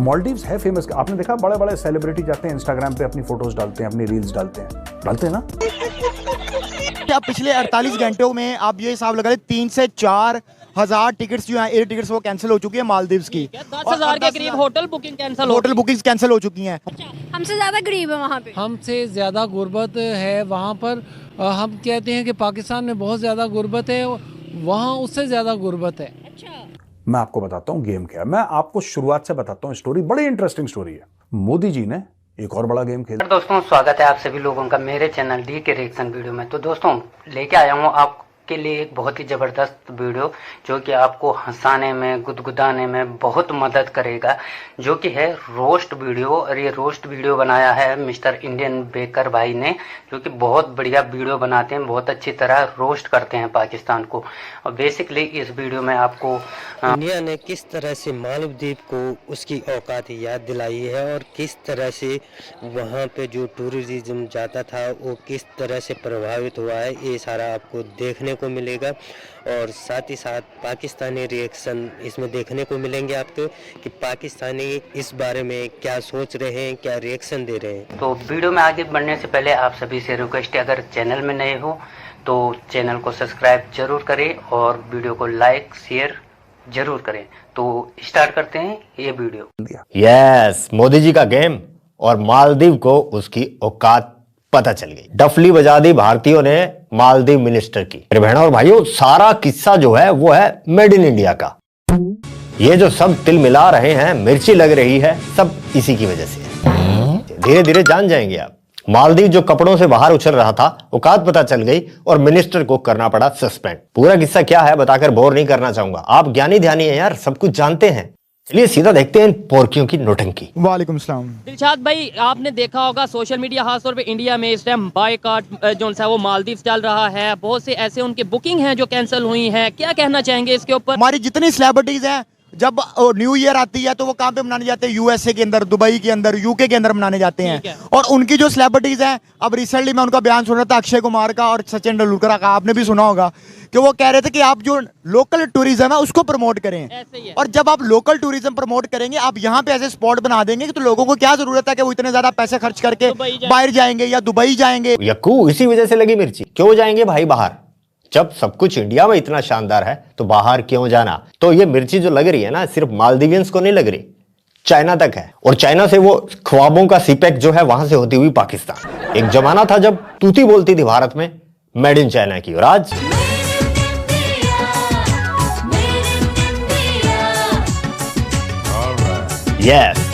मालदीव्स है फेमस। आपने देखा बड़े बड़े सेलिब्रिटी जाते हैं इंस्टाग्राम पे अपनी फोटोज डालते हैं, अपनी रील्स डालते हैं ना। क्या पिछले 48 घंटों में आप ये हिसाब लगा लें 3 से 4 हजार टिकट्स जो हैं एयर टिकट्स वो कैंसिल हो चुकी है मालदीव्स की। 10,000 के करीब होटल बुकिंग्स कैंसिल हो चुकी हैं। हमसे ज्यादा गरीब है वहाँ पे, हमसे ज़्यादा गुर्बत है वहाँ पर। हम कहते हैं कि पाकिस्तान में बहुत ज़्यादा गुर्बत है, वहाँ उससे ज़्यादा गुर्बत है। मैं आपको बताता हूँ गेम क्या है। मैं आपको शुरुआत से बताता हूँ स्टोरी, बड़ी इंटरेस्टिंग स्टोरी है। मोदी जी ने एक और बड़ा गेम खेला। दोस्तों स्वागत है आप सभी लोगों का मेरे चैनल डी के रिएक्शन वीडियो में। तो दोस्तों लेके आया हूँ आपके लिए एक बहुत ही ज़बरदस्त वीडियो जो कि आपको हंसाने में, गुदगुदाने में बहुत मदद करेगा, जो कि है रोस्ट वीडियो। और ये रोस्ट वीडियो बनाया है मिस्टर इंडियन बेकर भाई ने, जो कि बहुत बढ़िया वीडियो बनाते हैं, बहुत अच्छी तरह रोस्ट करते हैं पाकिस्तान को। और बेसिकली इस वीडियो में आपको इंडिया ने किस तरह से मालदीव को उसकी औकात याद दिलाई है और किस तरह से वहाँ पे जो टूरिज्म जाता था वो किस तरह से प्रभावित हुआ है, ये सारा आपको देखने को मिलेगा। और साथ ही साथ पाकिस्तानी रिएक्शन इसमें देखने को मिलेंगे आपको कि पाकिस्तानी इस बारे में क्या सोच रहे हैं, क्या रिएक्शन दे रहे हैं। तो वीडियो में आगे बढ़ने से पहले आप सभी से रिक्वेस्ट है, अगर चैनल में नए हो तो चैनल को सब्सक्राइब जरूर करें और वीडियो को लाइक शेयर जरूर करें। तो स्टार्ट करते हैं ये वीडियो। यस, मोदी जी का गेम और मालदीव को उसकी औकात पता चल गई। डफली बजा दी भारतीयों ने मालदीव मिनिस्टर की। मेरे बहनों और भाइयों, सारा किस्सा जो है वो है मेड इन इंडिया का। ये जो सब तिल मिला रहे हैं, मिर्ची लग रही है, सब इसी की वजह से। धीरे धीरे जान जाएंगे आप। मालदीव जो कपड़ों से बाहर उछल रहा था, औकात पता चल गई और मिनिस्टर को करना पड़ा सस्पेंड। पूरा किस्सा क्या है बताकर बोर नहीं करना चाहूंगा, आप ज्ञानी ध्यानी हैं यार, सब कुछ जानते हैं। चलिए सीधा देखते हैं पोरकियों की नौटंकी। वालेकुम सलाम। दिलशाद भाई, आपने देखा होगा सोशल मीडिया खासतौर पे इंडिया में इस टाइम बायकॉट जो है वो मालदीव चल रहा है। बहुत से ऐसे उनके बुकिंग हैं जो कैंसिल हुई हैं। क्या कहना चाहेंगे इसके ऊपर? हमारी जितनी सेलिब्रिटीज हैं, जब न्यू ईयर आती है तो वो कहाँ पे मनाने जाते हैं? यूएसए के अंदर, दुबई के अंदर, यूके के अंदर मनाने जाते हैं। और उनकी जो सेलिब्रिटीज हैं, अब रिसेंटली मैं उनका बयान सुन रहा था अक्षय कुमार का और सचिन तेंदुलकर का, आपने भी सुना होगा कि वो कह रहे थे कि आप जो लोकल टूरिज्म है उसको प्रमोट करें। और जब आप लोकल टूरिज्म प्रमोट करेंगे, आप यहाँ पे ऐसे स्पॉट बना देंगे कि तो लोगों को क्या जरूरत है कि वो इतने ज्यादा पैसे खर्च करके बाहर जाएंगे या दुबई जाएंगे। यक्कू, इसी वजह से लगी मिर्ची। क्यों जाएंगे भाई बाहर? जब सब कुछ इंडिया में इतना शानदार है तो बाहर क्यों जाना? तो ये मिर्ची जो लग रही है ना, सिर्फ मालदीवियंस को नहीं लग रही, चाइना तक है। और चाइना से वो ख्वाबों का सीपेक जो है वहां से होती हुई पाकिस्तान। एक जमाना था जब तूती बोलती थी भारत में मेड इन चाइना की, और आज यस।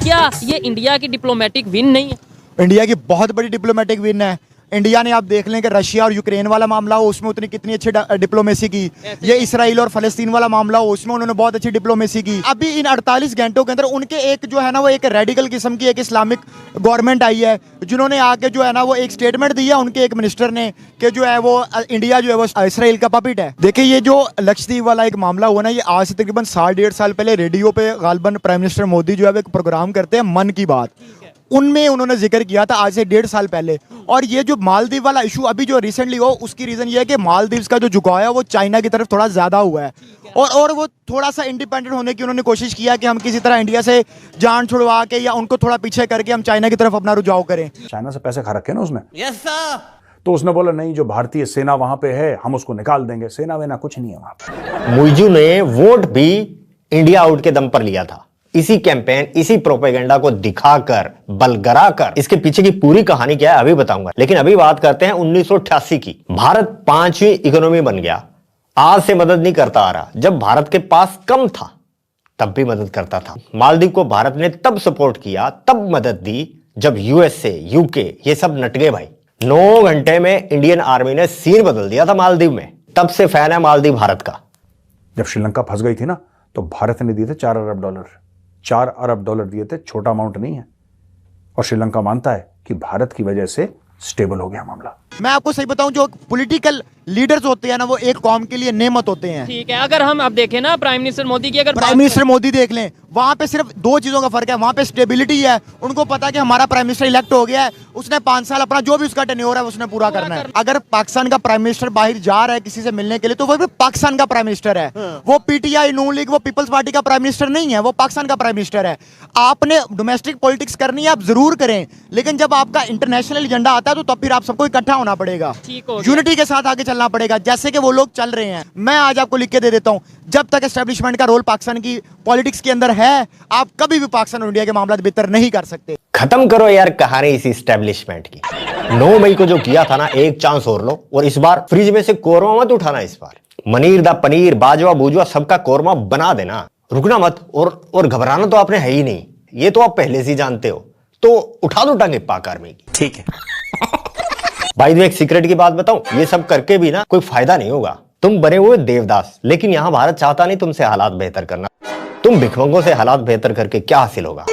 क्या ये इंडिया की डिप्लोमेटिक विन नहीं है? इंडिया की बहुत बड़ी डिप्लोमेटिक विन है। इंडिया ने, आप देख लें कि रशिया और यूक्रेन वाला मामला हो उसमें उतनी कितनी अच्छी डिप्लोमेसी की। ये इसराइल और फलस्तीन वाला मामला हो उसमें उन्होंने बहुत अच्छी डिप्लोमेसी की। अभी इन 48 घंटों के अंदर उनके एक जो है ना वो एक रेडिकल किस्म की एक इस्लामिक गवर्नमेंट आई है, जिन्होंने आके जो है ना वो एक स्टेटमेंट दिया उनके एक मिनिस्टर ने कि जो है वो इंडिया जो है वो इसराइल का पपिट है। देखिए ये जो लक्षद्वीप वाला एक मामला हुआ ना, ये आज से तकरीबन 1.5 साल पहले रेडियो पे गालबन प्राइम मिनिस्टर मोदी जो है एक प्रोग्राम करते हैं मन की बात, उनमें उन्होंने जिक्र किया था आज से 1.5 साल पहले। और ये जो मालदीव वाला इशू अभी जो रिसेंटली हो, उसकी रीजन ये है कि मालदीव्स का जो झुकाव है वो चाइना की तरफ थोड़ा ज्यादा हुआ है। और वो थोड़ा सा इंडिपेंडेंट होने की उन्होंने कोशिश किया कि हम किसी तरह इंडिया से जान छुड़वा के या उनको थोड़ा पीछे करके हम चाइना की तरफ अपना रुझाव करें। चाइना से पैसे खा रखे ना उसने। Yes sir. तो उसने बोला नहीं, जो भारतीय सेना वहां पे है हम उसको निकाल देंगे। सेना वेना कुछ नहीं है वहां पे। मुइजू ने वोट भी इंडिया आउट के दम पर लिया था। इसी कैंपेन, इसी प्रोपेगेंडा को दिखाकर, बलगराकर, इसके पीछे की पूरी कहानी क्या है अभी बताऊंगा। लेकिन अभी बात करते हैं 1988 की। भारत 5वीं इकोनॉमी बन गया। आज से मदद नहीं करता आ रहा, जब भारत के पास कम था तब भी मदद करता था। मालदीव को भारत ने तब सपोर्ट किया, तब मदद दी जब यूएसए, यूके ये सब नट गए भाई। 9 घंटे में इंडियन आर्मी ने सीन बदल दिया था मालदीव में। तब से फैन है मालदीव भारत का। जब श्रीलंका फंस गई थी ना, तो भारत ने दिए थे $4 अरब। $4 अरब दिए थे, छोटा अमाउंट नहीं है। और श्रीलंका मानता है कि भारत की वजह से स्टेबल हो गया मामला। मैं आपको सही बताऊं, जो पॉलिटिकल लीडर्स होते हैं ना, वो एक कौम के लिए नेमत होते हैं। ठीक है, अगर हम अब देखें ना प्राइम मिनिस्टर मोदी की, अगर प्राइम मिनिस्टर मोदी देख लें, वहां पे सिर्फ दो चीजों का फर्क है। वहां पे स्टेबिलिटी है, उनको पता है कि हमारा प्राइम मिनिस्टर इलेक्ट हो गया है, उसने 5 साल अपना जो भी उसका टेन्योर है उसने पूरा करना है। अगर पाकिस्तान का प्राइम मिनिस्टर बाहर जा रहा है किसी से मिलने के लिए, तो वो भी पाकिस्तान का प्राइम मिनिस्टर है। वो पीटीआई, नून लीग, वो पीपल्स पार्टी का प्राइम मिनिस्टर नहीं है, वो पाकिस्तान का प्राइम मिनिस्टर है। आपने डोमेस्टिक पॉलिटिक्स करनी है, आप जरूर करें, लेकिन जब आपका इंटरनेशनल एजेंडा आता है तो तब फिर आप सबको इकट्ठा होना पड़ेगा, यूनिटी के साथ आगे चलना पड़ेगा, जैसे कि वो लोग चल रहे हैं। मैं आज आपको लिख के दे देता हूं, जब तक एस्टेब्लिशमेंट का रोल पाकिस्तान की पॉलिटिक्स के अंदर है, आप कभी भी पाकिस्तान और इंडिया के मामला बेहतर नहीं कर सकते। खत्म करो यार कहानी इस एस्टेब्लिशमेंट की। 9 मई को जो किया था ना, एक चांस और लो, और इस बार फ्रिज में से कोरमा मत उठाना। इस बार मनीर दा पनीर, बाजवा बूजवा सबका कोरमा बना देना, रुकना मत। और घबराना तो आपने है ही नहीं, ये तो आप पहले से ही जानते हो। तो उठा दो टांगे पाक आर्मी की। ठीक है भाई, एक सीक्रेट की बात बताऊं, ये सब करके भी ना कोई फायदा नहीं होगा। तुम बने हुए देवदास, लेकिन यहां भारत चाहता नहीं तुमसे हालात बेहतर करना। तुम भिखमंगों से हालात बेहतर करके क्या हासिल होगा?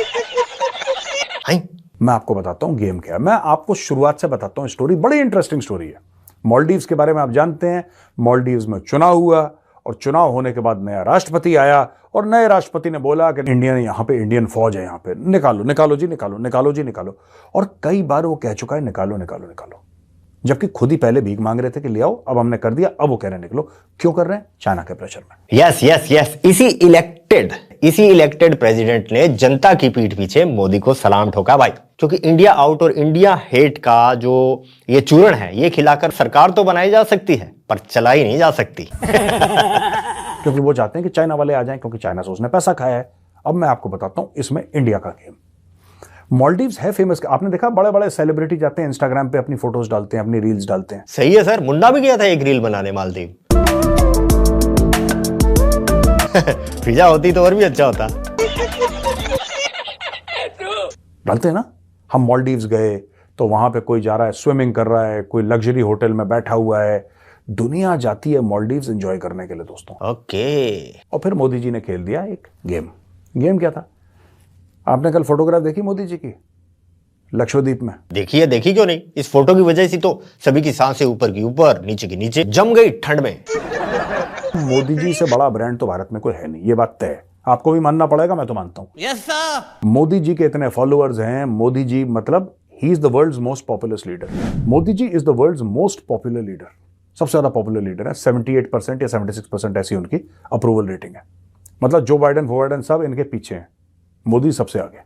मैं आपको बताता हूं गेम क्या है। मैं आपको शुरुआत से बताता हूं स्टोरी, बड़ी इंटरेस्टिंग स्टोरी है। मालदीव्स के बारे में आप जानते हैं, मालदीव्स में चुनाव हुआ, और चुनाव होने के बाद नया राष्ट्रपति आया, और नए राष्ट्रपति ने बोला कि इंडिया ने यहां पे इंडियन फौज है, यहां पे निकालो निकालो जी निकालो, निकालो जी निकालो। और कई बार वो कह चुका है निकालो निकालो निकालो, जबकि खुद ही पहले भीख मांग रहे थे कि ले आओ, अब हमने कर दिया, अब वो कह रहे हैं निकलो। क्यों कर रहे हैं? चाइना के प्रेशर में। यस यस यस, इसी इलेक्टेड प्रेसिडेंट ने जनता की पीठ पीछे मोदी को सलाम ठोका भाई। क्योंकि इंडिया आउट और इंडिया हेट का जो ये चूर्ण है, ये खिलाकर सरकार तो बनाई जा सकती है, पर चलाई नहीं जा सकती। क्योंकि वो चाहते हैं कि चाइना वाले आ जाएं, क्योंकि चाइना से उसने पैसा खाया है। अब मैं आपको बताता हूं इसमें इंडिया का गेम। मालदीव्स है फेमस, आपने देखा बड़े बड़े सेलिब्रिटी जाते हैं इंस्टाग्राम पे, अपनी फोटोज डालते हैं, अपनी रील्स डालते हैं। सही है सर, मुन्ना भी गया था एक रील बनाने मालदीव। पिज्जा होती तो और भी अच्छा होता। डालते हैं ना। हम मालदीव्स गए तो वहां पे कोई जा रहा है स्विमिंग कर रहा है, कोई लग्जरी होटल में बैठा हुआ है। दुनिया जाती है मालदीव्स एंजॉय करने के लिए दोस्तों। ओके। और फिर मोदी जी ने खेल दिया एक गेम। गेम क्या था? आपने कल फोटोग्राफ देखी मोदी जी की लक्षद्वीप में? देखिए, देखी क्यों नहीं। इस फोटो की वजह से तो सभी की सांसें ऊपर की ऊपर, नीचे की नीचे जम गई ठंड में। मोदी जी से बड़ा ब्रांड तो भारत में कोई है नहीं, ये बात तय है। आपको भी मानना पड़ेगा, मैं तो मानता हूं। Yes sir. मोदी जी के इतने फॉलोअर्स हैं। मोदी जी मतलब he is the world's most popular leader. Modi ji is the world's most popular leader, सबसे ज्यादा पॉपुलर लीडर है। 78% या 76% ऐसी उनकी अप्रूवल रेटिंग है। मतलब जो बाइडेन सब इनके पीछे हैं, मोदी सबसे आगे।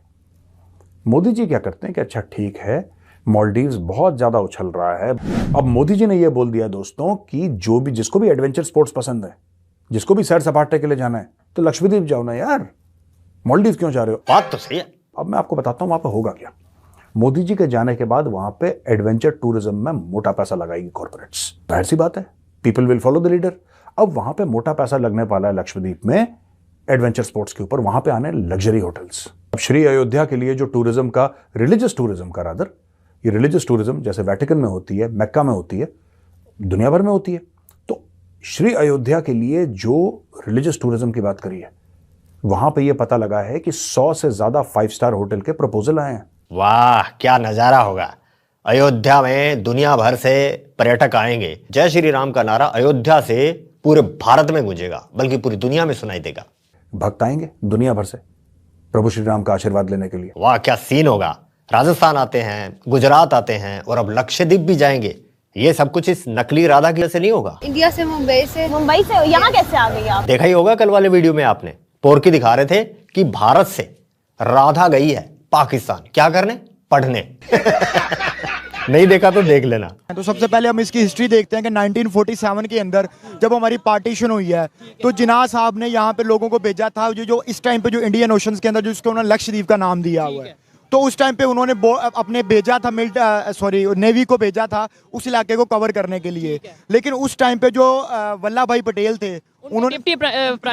मोदी जी क्या करते हैं कि अच्छा ठीक है, मालदीव्स बहुत ज्यादा उछल रहा है। अब मोदी जी ने यह बोल दिया दोस्तों कि जो भी, जिसको भी एडवेंचर स्पोर्ट्स पसंद है, जिसको भी सैर सपाटे के लिए जाना है, तो लक्षद्वीप जाओ ना यार, मालदीव क्यों जा रहे हो? बात तो सही है। अब मैं आपको बताता हूं वहां पर होगा क्या। मोदी जी के जाने के बाद वहां पे एडवेंचर टूरिज्म में मोटा पैसा लगाएगी कॉर्पोरेट्स। जाहिर सी बात है, people will follow the leader. अब वहां पे मोटा पैसा लगने वाला है लक्षद्वीप में एडवेंचर स्पोर्ट्स के ऊपर। वहां पे आने लग्जरी होटल्स। अब श्री अयोध्या के लिए जो टूरिज्म का, रिलीजियस टूरिज्म का रादर, ये रिलीजियस टूरिज्म जैसे वेटिकन में होती है, मक्का में होती है, दुनिया भर में होती है, तो श्री अयोध्या के लिए जो रिलीजियस टूरिज्म की बात करी है, वहां पे ये पता लगा है कि 100 से ज्यादा 5 स्टार होटल के प्रपोजल आए हैं। वाह, क्या नजारा होगा। अयोध्या में दुनिया भर से पर्यटक आएंगे। जय श्री राम का नारा अयोध्या से पूरे भारत में गूंजेगा, बल्कि पूरी दुनिया में सुनाई देगा। भक्त आएंगे दुनिया भर से प्रभु श्री राम का आशीर्वाद लेने के लिए। वाह, क्या सीन होगा। राजस्थान आते हैं, गुजरात आते हैं, और अब लक्षद्वीप भी जाएंगे। ये सब कुछ इस नकली राधा की वजह से नहीं होगा। इंडिया से मुंबई से यहाँ कैसे आ गई आप? देखा ही होगा कल वाले वीडियो में आपने, पोरकी दिखा रहे थे कि भारत से राधा गई है पाकिस्तान, क्या करने? पढ़ने। नहीं देखा तो देख लेना। तो सबसे पहले हम इसकी हिस्ट्री देखते हैं कि 1947 के अंदर जब हमारी पार्टीशन हुई है, तो जिन्ना साहब ने यहाँ पे लोगों को भेजा था, जो इस टाइम पे जो इंडियन ओशंस के अंदर जिसको उन्होंने लक्षद्वीप का नाम दिया हुआ है, तो उस टाइम पे उन्होंने अपने भेजा था नेवी को भेजा था उस इलाके को कवर करने के लिए। लेकिन उस टाइम पे जो वल्लभ भाई पटेल थे, उन्होंने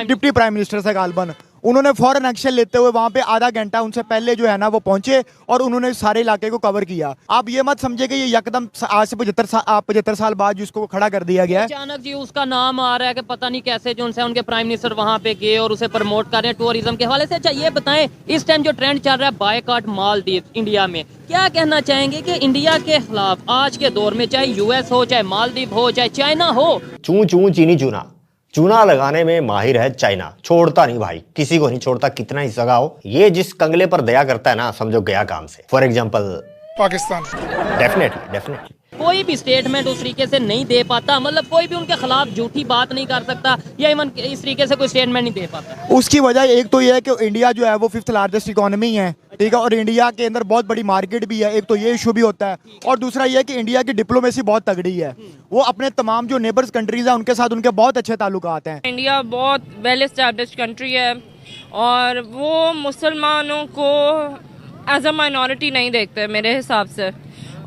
डिप्टी प्राइम मिनिस्टर से गालबन, उन्होंने फौरन एक्शन लेते हुए वहां पे आधा घंटा उनसे पहले जो है ना वो पहुंचे और उन्होंने सारे इलाके को कवर किया। आप ये मत समझे कि ये यकदम आज से 75 साल बाद जिसको खड़ा कर दिया गया है। अचानक जी उसका नाम आ रहा है कि पता नहीं कैसे जो उनसे उनके प्राइम मिनिस्टर वहां पे गए और उसे प्रमोट कर रहे हैं टूरिज्म के हवाले से। अच्छा ये बताएं, इस टाइम जो ट्रेंड चल रहा है बायकॉट मालदीव इंडिया में, क्या कहना चाहेंगे कि इंडिया के खिलाफ आज के दौर में चाहे यूएस हो, चाहे मालदीव हो, चाहे चाइना हो? चूं चूं चीनी चूना, चूना लगाने में माहिर है चाइना। छोड़ता नहीं भाई, किसी को नहीं छोड़ता, कितना ही सगा हो। ये जिस कंगले पर दया करता है ना, समझो गया काम से। For example Pakistan. डेफिनेटली कोई भी स्टेटमेंट उस तरीके से नहीं दे पाता, मतलब कोई भी उनके खिलाफ झूठी बात नहीं कर सकता या इवन इस तरीके से कोई स्टेटमेंट नहीं दे पाता। उसकी वजह एक तो ये है कि इंडिया जो है वो 5th लार्जेस्ट इकोनॉमी है, ठीक है, और इंडिया के अंदर बहुत बड़ी मार्केट भी है। एक तो ये इशू भी होता है और दूसरा ये है कि इंडिया की डिप्लोमेसी बहुत तगड़ी है। वो अपने तमाम जो नेबर्स कंट्रीज हैं उनके साथ उनके बहुत अच्छे ताल्लुकात हैं। इंडिया बहुत वेल एस्टैब्लिश्ड कंट्री है और वो मुसलमानों को एज अ माइनॉरिटी नहीं देखते मेरे हिसाब से,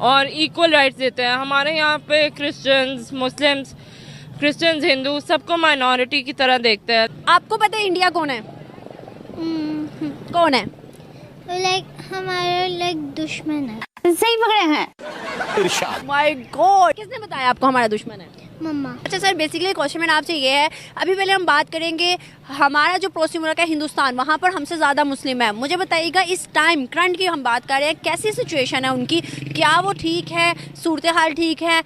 और इक्वल राइट्स देते हैं। हमारे यहाँ पे क्रिश्चियंस, मुस्लिम्स, क्रिश्चियंस, हिंदू सबको माइनॉरिटी की तरह देखते हैं। आपको पता है इंडिया कौन है? कौन है? हमारे दुश्मन है। सही पकड़े हैं। माय गॉड, किसने बताया आपको हमारा दुश्मन है? मम्मा। अच्छा सर, बेसिकली क्वेश्चन मेरा आपसे ये है, अभी पहले हम बात करेंगे हमारा जो पड़ोसी मुल्क है हिंदुस्तान, वहाँ पर हमसे ज़्यादा मुस्लिम है। मुझे बताइएगा इस टाइम करंट की हम बात कर रहे हैं, कैसी सिचुएशन है उनकी? क्या वो ठीक है, सूरत हाल ठीक है,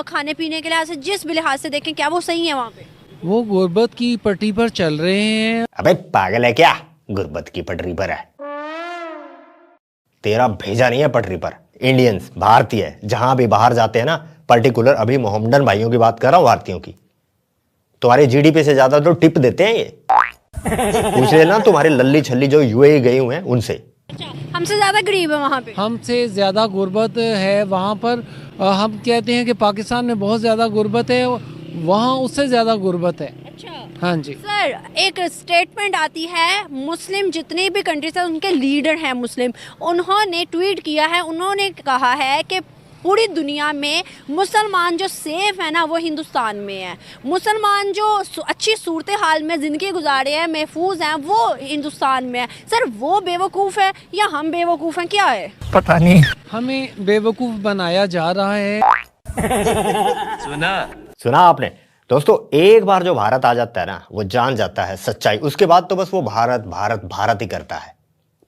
खाने पीने के लिहाज से, जिस भी लिहाज से देखें क्या वो सही है वहाँ पे? वो गुर्बत की पटरी पर चल रहे हैं। अबे पागल है क्या, गुर्बत की पटरी पर है? तेरा भेजा नहीं है पटरी पर। इंडियंस, भारतीय जहां भी बाहर जाते हैं ना, पर्टिकुलर अभी मोहम्मदन भाइयों की बात कर रहा हूं, भारतीयों की, तुम्हारे जीडीपी से ज्यादा तो टिप देते हैं ये। पूछ लेना तुम्हारे लल्ली छल्ली जो यूएई गए हुए हैं उनसे। अच्छा, हमसे ज़्यादा गरीब है वहाँ पे? हमसे ज़्यादा गुर्बत है वहाँ पर। हम कहते हैं कि पाकिस्तान में बहुत ज़्यादा गुर्बत है, वहाँ उससे ज़्यादा गुर्बत है। अच्छा हाँ जी सर, एक स्टेटमेंट आती है, मुस्लिम जितनी भी कंट्रीज है उनके लीडर हैं मुस्लिम, उन्होंने ट्वीट किया है, उन्होंने कहा है कि पूरी दुनिया में मुसलमान जो सेफ है ना वो हिंदुस्तान में है। मुसलमान जो अच्छी सूरत हाल में ज़िंदगी गुजारे हैं, महफूज हैं, वो हिंदुस्तान में है। सर वो बेवकूफ़ है या हम बेवकूफ़ हैं, क्या है? पता नहीं, हमें बेवकूफ़ बनाया जा रहा है। सुना आपने दोस्तों? एक बार जो भारत आ जाता है ना, वो जान जाता है सच्चाई। उसके बाद तो बस वो भारत भारत भारत ही करता है,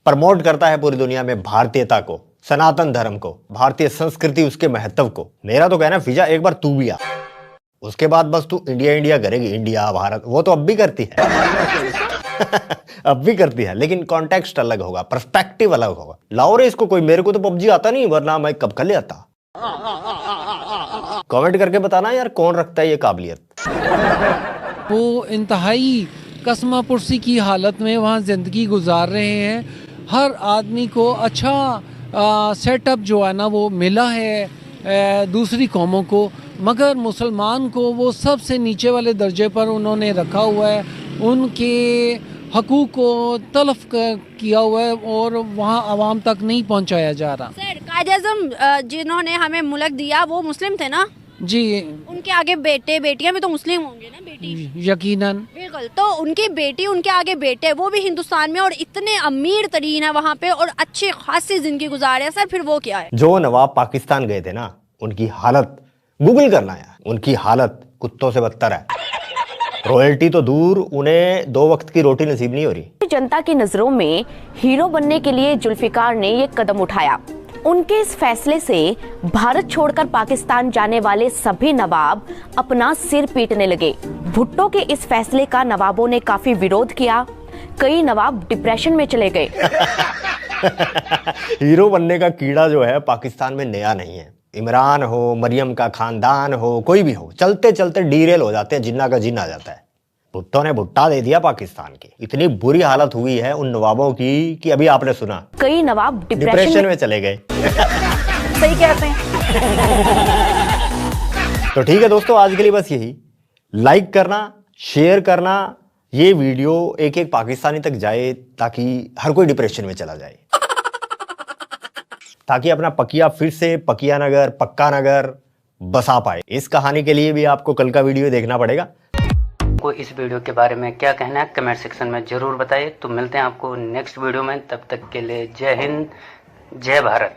प्रमोट करता है पूरी दुनिया में भारतीयता को, सनातन धर्म को, भारतीय संस्कृति, उसके महत्व को। मेरा तो कहना है फिजा एक बार तू भी आ, उसके बाद बस तू इंडिया इंडिया करेगी। इंडिया भारत वो तो अब भी करती है अब भी करती है, लेकिन कॉन्टेक्स्ट अलग होगा, पर्सपेक्टिव अलग होगा। लाओ रे इसको कोई, मेरे को तो पबजी आता नहीं, वरना मैं कब कर ले आता। कमेंट करके बताना यार कौन रखता है ये काबिलियत। वो इंतहाई कसमा पुरसी की हालत में वहाँ ज़िंदगी गुजार रहे हैं। हर आदमी को अच्छा सेटअप जो है ना वो मिला है दूसरी कौमों को, मगर मुसलमान को वो सबसे नीचे वाले दर्जे पर उन्होंने रखा हुआ है, उनके हकूक़ को तलफ किया हुआ है और वहाँ आवाम तक नहीं पहुँचाया जा रहा। सर कायद-ए-आज़म जिन्होंने हमें मुल्क दिया वो मुस्लिम थे ना जी, उनके आगे बेटे बेटियां भी तो मुस्लिम होंगे ना? बेटी यकीनन, बिल्कुल। तो उनकी बेटी, उनके आगे बेटे, वो भी हिंदुस्तान में और इतने अमीर तरीन है वहाँ पे और अच्छी खासी जिंदगी गुजारे हैं। सर फिर वो क्या है? जो नवाब पाकिस्तान गए थे ना, उनकी हालत गूगल करना है, उनकी हालत कुत्तों से बदतर है। रॉयल्टी तो दूर, उन्हें 2 वक्त की रोटी नसीब नहीं हो रही। जनता की नजरों में हीरो बनने के लिए जुल्फिकार ने ये कदम उठाया। उनके इस फैसले से भारत छोड़कर पाकिस्तान जाने वाले सभी नवाब अपना सिर पीटने लगे। भुट्टो के इस फैसले का नवाबों ने काफी विरोध किया, कई नवाब डिप्रेशन में चले गए। हीरो बनने का कीड़ा जो है पाकिस्तान में नया नहीं है। इमरान हो, मरियम का खानदान हो, कोई भी हो, चलते चलते डीरेल हो जाते हैं, जिन्ना का जिन्न आ जाता है। भुट्टो ने भुट्टा दे दिया पाकिस्तान की। इतनी बुरी हालत हुई है उन नवाबों की कि अभी आपने सुना कई नवाब डिप्रेशन में चले गए। सही कहते हैं। तो ठीक है दोस्तों, आज के लिए बस यही। लाइक करना, शेयर करना, ये वीडियो एक एक पाकिस्तानी तक जाए ताकि हर कोई डिप्रेशन में चला जाए, ताकि अपना पकिया फिर से पकिया नगर, पक्का नगर बसा पाए। इस कहानी के लिए भी आपको कल का वीडियो देखना पड़ेगा। को इस वीडियो के बारे में क्या कहना है कमेंट सेक्शन में जरूर बताइए। तो मिलते हैं आपको नेक्स्ट वीडियो में, तब तक के लिए जय हिंद, जय भारत।